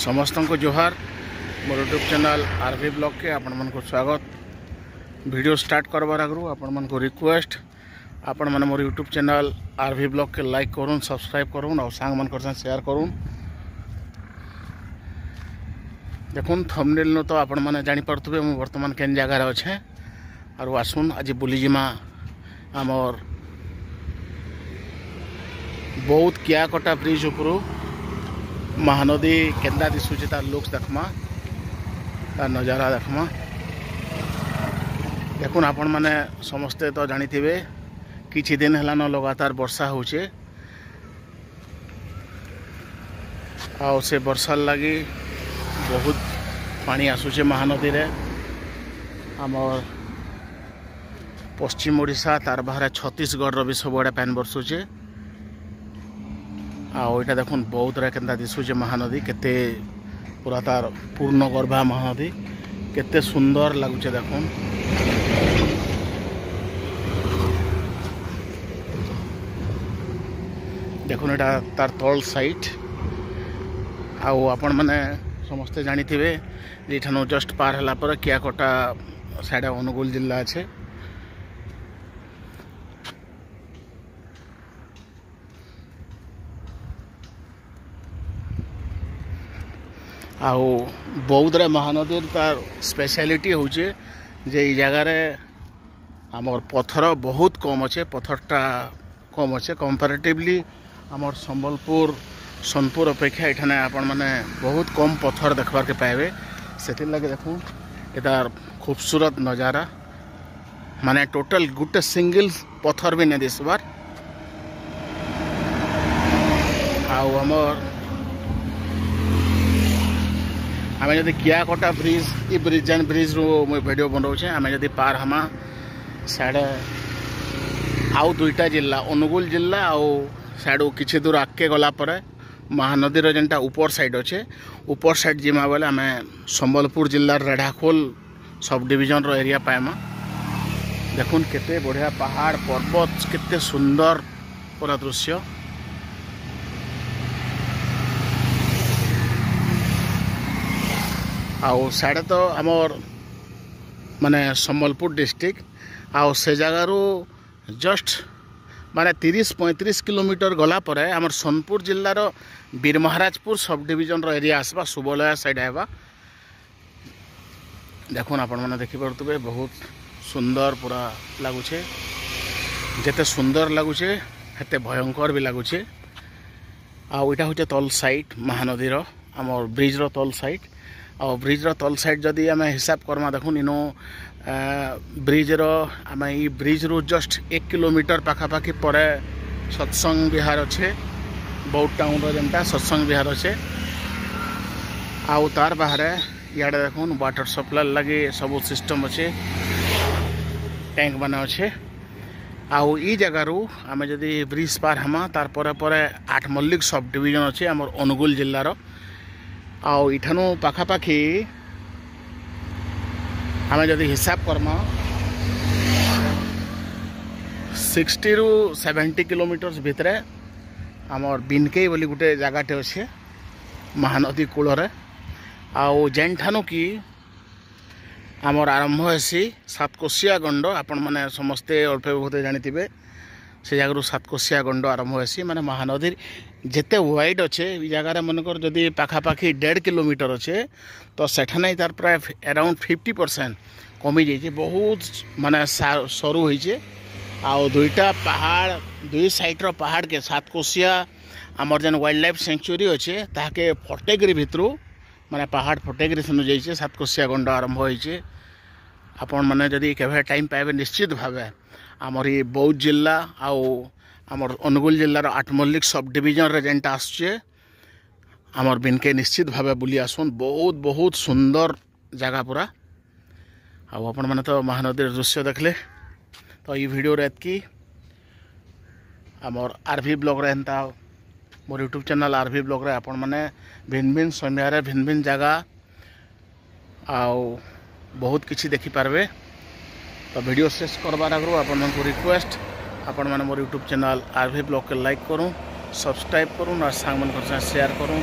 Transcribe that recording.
समस्त को जोहार मोर यूट्यूब चैनल आरवी ब्लॉग के आपण मन को स्वागत। वीडियो स्टार्ट करवार आगु आपण मन को रिक्वेस्ट आपण मन मोर यूट्यूब चैनल आरवी ब्लॉग के लाइक करूँ, सब्सक्राइब करूँ और सांग मन कर शेयर करूँ। देखुन थंबनेल नो तो आपण मैंने जानीपे मुझे बर्तमान केन जगार अच्छे और आसुन आज बुलीजिमा आमर बहुत कियाकटा ब्रिज उपरू महानदी केन्दा दिशुचे तार लुक्स देखमा, तार नजारा देखमा। देखुन आपण माने समस्ते तो जानी थे किछि दिन हेलान लगातार वर्षा होचे आ से वर्षा लगी बहुत पानी आसुचे महानदी रे। आमर पश्चिम ओडिशा तार बाहर छत्तीसगढ़ भी सबुआड़े पानी बरसुचे। आईटा देखुन बहुत रे केन्दा दिशुचे महानदी केते पूरा तार पूर्ण गर्भा महानदी केते सुंदर लगुचे। देखुन देखुन एटा तार तल साइड आपण माने समस्ते जानी थे जेठानु जस्ट पार हला पर कियाकटा साइड अनुगुल जिला अच्छे। बौद्ध महानदी तार स्पेशलिटी होचे जे ई जगार आमर पत्थर बहुत कम अच्छे, पत्थरटा कम अच्छे कंपैरेटिवली आमर संबलपुर सोनपुर अपेक्षा एठाने आपण माने बहुत कम पत्थर देखबार के पाइबे। से लगे देखूँ यार खूबसूरत नज़ारा माने टोटल गुटे सिंगल पत्थर भी नहीं दिसबार। आमर आम जब कियाकटा ब्रिज ये ब्रिज जेन ब्रिज रू मुझे वीडियो बनाऊे आम जब पार हमा साढ़े आउ दुईटा जिला अनुगुल जिला आउ साढ़ू किसी दूर आगे गला पर महानदी जेनटा ऊपर साइड अच्छे ऊपर साइड जिमा बेले आम संबलपुर जिलार रेढ़ाखोल सब डिविजन रो एरिया पाएमा। देखुन केते बढ़िया पहाड़ पर्वत केते सुंदर पूरा दृश्य। आउ साढ़े तो आमर माने संबलपुर डिस्ट्रिक्ट आउ से जगारू जस्ट माने 30-35 किलोमीटर गला पर आमर सोनपुर जिलार बीर महाराजपुर सब डिविजन रो एरिया आसबा सुबलया साइड आएबा। देखुन आपण मैंने देखिपे बहुत सुंदर पूरा लगुचे, जेते सुंदर लगुचे हेते भयंकर भी लगुचे। आउ इटा होचे तल साइड महानदी रो आमर ब्रिज रो तल साइड और ब्रिज रो तल साइड जदि आम हिसाब करमा देखुन इनो ब्रिज रो आम ई ब्रिज रू जस्ट 1 किलोमीटर पाखापाखि पड़े सत्संग विहार अच्छे, बौद्ध टाउन रो जेनटा सत्संग विहार अच्छे। आउ तार बाहर इे देखुन वाटर सप्लाई लगे सब सिस्टम अच्छे, टैंक बना अच्छे। आउ ई जगारू आम जदि ब्रिज पार हमा तार परे परे 8 मल्लिक सब डिविजन अच्छे आमर अनुगुल जिलार। आउ इठानु पाखापाखि आम जदि हिसाब करमा 60 रू 70 किलोमीटर भितर आमर बिनकेई बोली गोटे जगाटे अच्छे महानदी कूलरे। आउ जेन ठानु कि आमर आरंभ हेसी सातकोशिया गंड आपण माने समस्ते अल्पे बहुत जानी से जगह सातकोशिया गंड आरंभ हेसी माने महानदी जेते वाइड अच्छे जगार मनकर जदि पाखापाखि 1.5 किलोमीटर अच्छे तो सेठाने तार प्राय अराउंड 50% कमी जाइए, बहुत माने सरू होइए। आउ दुईटा पहाड़ दुई साइड रो पहाड़ के सातकोशिया आमर जेन वाइल्ड लाइफ सेंचुरी अच्छे ताके फटेगिरी भितरू माने पहाड़ फटेगिरी सेनु जाइए सातकोशिया गंड आरंभ होइए। आपण माने जदि केभे टाइम पाइबे निश्चित भावे आमर ये बौद्ध जिला आउ आमर अनुगुल जिलार 8 मल्लिक सब डिविजन रे जेनटा आसुचे आमर बिनके निश्चित भावे बुली आसुन। बहुत बहुत सुंदर जगह पूरा। आपण माने तो महानदी दृश्य देखले तो ये वीडियो रे एतकी आमर आरवी ब्लॉग रे एंता मोर यूट्यूब चैनल आरवी ब्लॉग रे आपण माने भिन्न भिन्न समय रे भिन्न भिन्न जगह आउ बहुत किसी देखि पारबे। तो वीडियो शेष करबार आगु आपण को रिक्वेस्ट आपण माने मोर यूट्यूब चैनल आरवी ब्लॉग के लाइक करूँ, सब्सक्राइब करूँ और सांग मन शेयर करूँ।